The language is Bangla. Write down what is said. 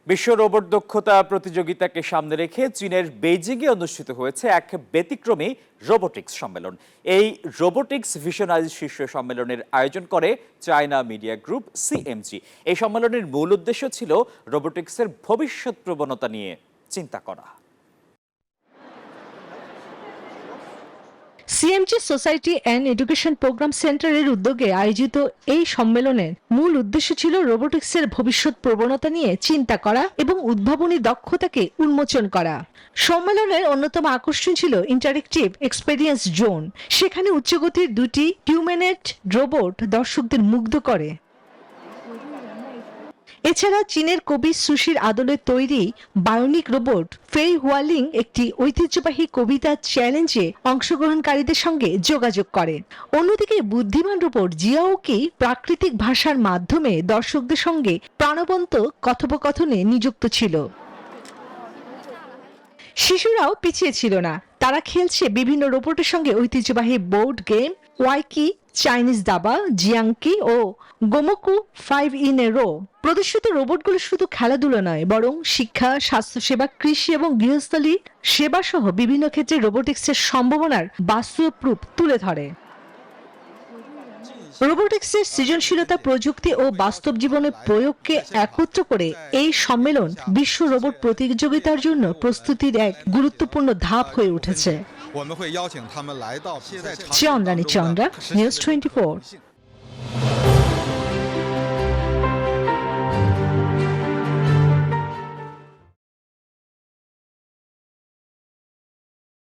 বিশ্ব রোবট দক্ষতা প্রতিযোগিতাকে সামনে রেখে চীনের বেইজিংয়ে অনুষ্ঠিত হয়েছে এক ব্যতিক্রমী রোবোটিক্স সম্মেলন। এই রোবোটিক্স ভিশনারি শীর্ষ সম্মেলনের আয়োজন করে চায়না মিডিয়া গ্রুপ সিএমজি। এই সম্মেলনের মূল উদ্দেশ্য ছিল রোবোটিক্সের ভবিষ্যৎ প্রবণতা নিয়ে চিন্তা করা। CMG society and education programme সেন্টারের উদ্যোগে আয়োজিত এই সম্মেলনের মূল উদ্দেশ্য ছিল রোবোটিক্সের ভবিষ্যৎ প্রবণতা নিয়ে চিন্তা করা এবং উদ্ভাবনী দক্ষতাকে উন্মোচন করা। সম্মেলনের অন্যতম আকর্ষণ ছিল ইন্টারেক্টিভ এক্সপেরিয়েন্স জোন। সেখানে উচ্চগতির দুটি হিউম্যানয়েড রোবট দর্শকদের মুগ্ধ করে। এছাড়া চীনের কবি সুশির আদলে তৈরি বায়োনিক রোবট ফেই হুয়ালিং একটি ঐতিহ্যবাহী কবিতা চ্যালেঞ্জে অংশগ্রহণকারীদের সঙ্গে যোগাযোগ করে। অন্যদিকে বুদ্ধিমান রোবট জিয়াওকি প্রাকৃতিক ভাষার মাধ্যমে দর্শকদের সঙ্গে প্রাণবন্ত কথোপকথনে নিযুক্ত ছিল। শিশুরাও পিছিয়ে ছিল না, তারা খেলছে বিভিন্ন রোবটের সঙ্গে ঐতিহ্যবাহী বোর্ড গেম ওয়াইকি, চাইনিজ দাবা, জিয়াংকি ও গোমোকু 5 ইন এ রো। প্রদর্শিত রোবটগুলো শুধু খেলাধুলো নয়, বরং শিক্ষা, স্বাস্থ্যসেবা, কৃষি এবং গৃহস্থলী সেবা সহ বিভিন্ন ক্ষেত্রে রোবোটিক্সের সম্ভাবনার বাস্তব রূপ তুলে ধরে। রোবোটিক্সের সৃজনশীলতা, প্রযুক্তি ও বাস্তব জীবনের প্রয়োগকে একত্র করে এই সম্মেলন বিশ্ব রোবট প্রতিযোগিতার জন্য প্রস্তুতির এক গুরুত্বপূর্ণ ধাপ হয়ে উঠেছে। চন্দ্রানী চন্দ্রা, নিউজ 24।